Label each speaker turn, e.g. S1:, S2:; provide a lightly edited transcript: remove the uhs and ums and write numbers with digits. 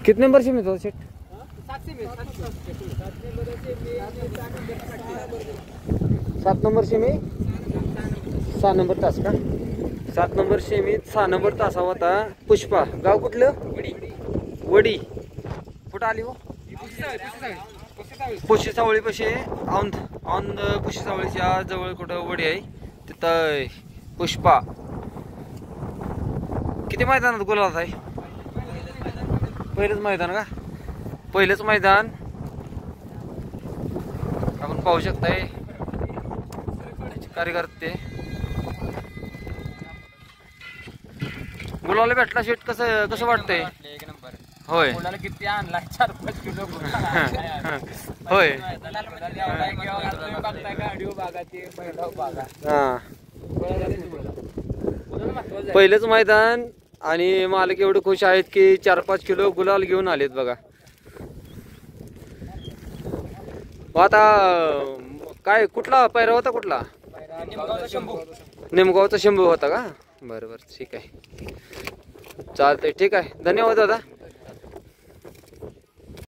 S1: किती नंबर शेमीत होता शेट? 7 number semi 6 number तास का? 7 नंबर शेमीत 6 नंबर तासा होता पुष्पा. गाव कुठलं? वडी. कुठं आली हो? पुशी सावळी पाशी औंध औंध पुशी सावळीच्या जवळ कुठं वडी आहे तिथं पुष्पा. किती मैदानात गुलाल आहे? पहिलंच मैदान का? पहिलंच मैदान आपण पाहू शकताय कार्यकर्ते. गुलाला भेटला शेट कसं कसं वाटतंय?
S2: एक नंबर.
S1: होय
S2: किती आणला 4-5 किलो
S1: होय पहिलंच मैदान आणि मालक एवढे खुश आहेत की 4-5 किलो गुलाल घेऊन आलेत बघा. आता काय कुठला पैरा होता? कुठला? निमगावचा शंभू होता का? बरं बरं ठीक आहे चालतंय. ठीक आहे धन्यवाद दादा.